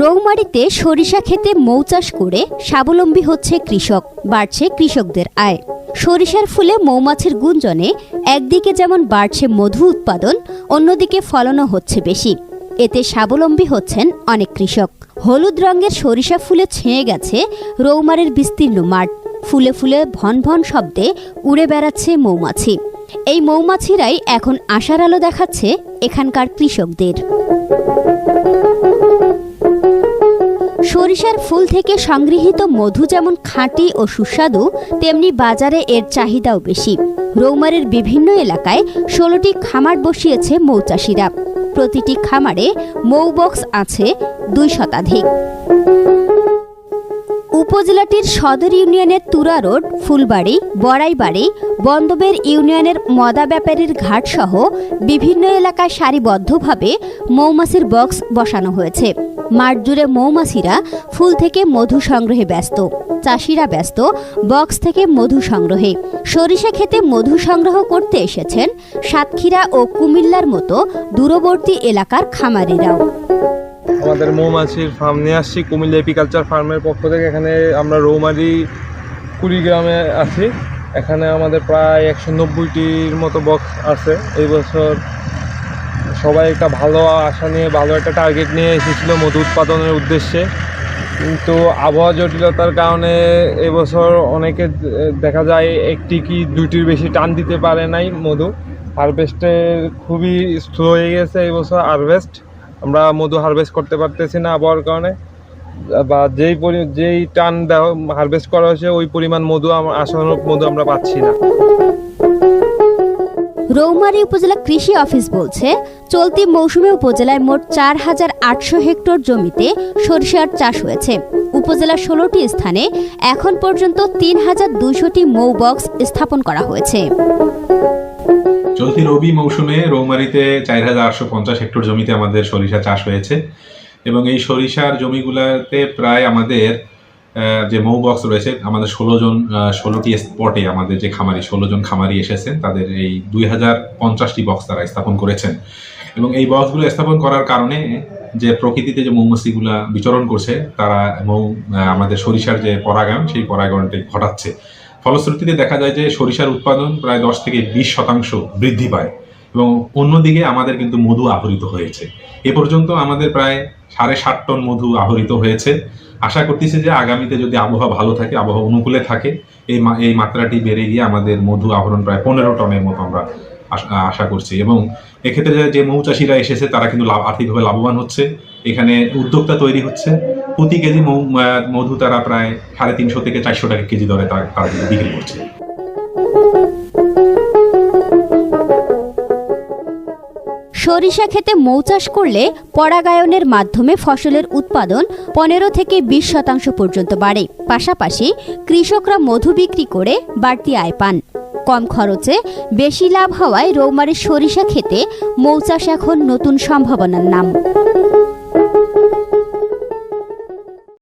রৌমারীতে সরিষা ক্ষেতে মৌ চাষ করে স্বাবলম্বী হচ্ছে কৃষক, বাড়ছে কৃষকদের আয়। সরিষার ফুলে মৌমাছির গুঞ্জনে একদিকে যেমন বাড়ছে মধু উৎপাদন, অন্যদিকে ফলনও হচ্ছে বেশি। এতে স্বাবলম্বী হচ্ছেন অনেক কৃষক। হলুদ রঙের সরিষা ফুলে ছেয়ে গেছে রৌমারীর বিস্তীর্ণ মাঠ। ফুলে ফুলে ভন ভন শব্দে উড়ে বেড়াচ্ছে মৌমাছি। এই মৌমাছিরাই এখন আশার আলো দেখাচ্ছে এখানকার কৃষকদের। সরিষার ফুল থেকে সংগৃহীত মধু যেমন খাঁটি ও সুস্বাদু, তেমনি বাজারে এর চাহিদাও বেশি। রৌমারীর বিভিন্ন এলাকায় 16টি খামার বসিয়েছে মৌচাষিরা। প্রতিটি খামারে মৌ বক্স আছে 2 শতাধিক। উপজেলাটির সদর ইউনিয়নের তুরা রোড, ফুলবাড়ি, বড়াইবাড়ি, বন্দবের ইউনিয়নের মদা ব্যাপারীর ঘাট সহ বিভিন্ন এলাকায় সারিবদ্ধভাবে মৌমাছির বক্স বসানো হয়েছে। মাঠ জুড়ে মৌমাছিরা ফুল থেকে মধু সংগ্রহে ব্যস্ত, চাষিরা ব্যস্ত বক্স থেকে মধু সংগ্রহে। সরিষা ক্ষেতে মধু সংগ্রহ করতে এসেছেন সাতক্ষীরা ও কুমিল্লার মতো দূরবর্তী এলাকার খামারিরাও। আমাদের মৌমাছির ফার্ম নিয়ে আসছি কুমিল্লা এপিকালচার ফার্মের পক্ষ থেকে। এখানে আমরা রৌমারী কুড়িগ্রামে আছি। এখানে আমাদের প্রায় 190টির মতো বক্স আছে। এই বছর সবাই একটা ভালো আশা নিয়ে, ভালো একটা টার্গেট নিয়ে এসেছিল মধু উৎপাদনের উদ্দেশ্যে, কিন্তু আবহাওয়া জটিলতার কারণে এবছর অনেকে দেখা যায় 1টি কি 2টির বেশি টান দিতে পারে নাই। মধু হারভেস্টে খুবই স্লো হয়ে গেছে এবছর হারভেস্ট। আমরা মধু হারভেস্ট করতে পারতেছি না আবহাওয়ার কারণে, বা যেই টান হারভেস্ট করা হয়েছে ওই পরিমাণ মধু, আশানুরূপ মধু আমরা পাচ্ছি না। রৌমারী উপজেলা কৃষি অফিস বলছে, চলতি মৌসুমে উপজেলায় মোট 4800 হেক্টর জমিতে সরিষার চাষ হয়েছে। উপজেলার 16টি স্থানে এখন পর্যন্ত 3200টি মৌ বক্স স্থাপন করা হয়েছে। চলতি রবি মৌসুমে রৌমারীতে 4850 হেক্টর জমিতে আমাদের সরিষা চাষ হয়েছে এবং এই সরিষার জমিগুলোতে প্রায় আমাদের যে মৌ বক্স রয়েছে, আমাদের 16টি স্পটে আমাদের যে খামারি 16 জন খামারি এসেছেন, তাদের এই 2050টি বক্স তারা স্থাপন করেছেন। এবং এই বক্সগুলো স্থাপন করার কারণে যে প্রকৃতিতে যে মৌমাছিগুলা বিচরণ করছে, তারা আমাদের সরিষার যে পরাগায়ন, সেই পরাগায়নটাই ঘটাচ্ছে। ফলশ্রুতিতে দেখা যায় যে সরিষার উৎপাদন প্রায় 10 থেকে 20% বৃদ্ধি পায় এবং অন্যদিকে আমাদের কিন্তু মধু আহরিত হয়েছে। এ পর্যন্ত আমাদের প্রায় 7.5 টন মধু আহরিত হয়েছে। আশা করতেছি যে আগামীতে যদি আবহাওয়া ভালো থাকে, আবহাওয়া অনুকূলে থাকে, এই মাত্রাটি বেড়ে গিয়ে আমাদের মধু আহরণ প্রায় 15 টনের মতো আমরা আশা করছি। এবং এক্ষেত্রে যে মৌচাষিরা এসেছে তারা কিন্তু আর্থিকভাবে লাভবান হচ্ছে। এখানে উদ্যোক্তা তৈরি হচ্ছে। প্রতি কেজি মধু তারা প্রায় 350 থেকে 400 টাকা কেজি দরে তারা বিক্রি করছে। সরিষা ক্ষেতে মৌ চাষ করলে পরাগায়নের মাধ্যমে ফসলের উৎপাদন 15 থেকে 20% পর্যন্ত বাড়ে। পাশাপাশি কৃষকরা মধু বিক্রি করে বাড়তি আয় পান। কম খরচে বেশি লাভ হওয়ায় রৌমারীর সরিষা ক্ষেতে মৌ চাষ এখন নতুন সম্ভাবনার নাম।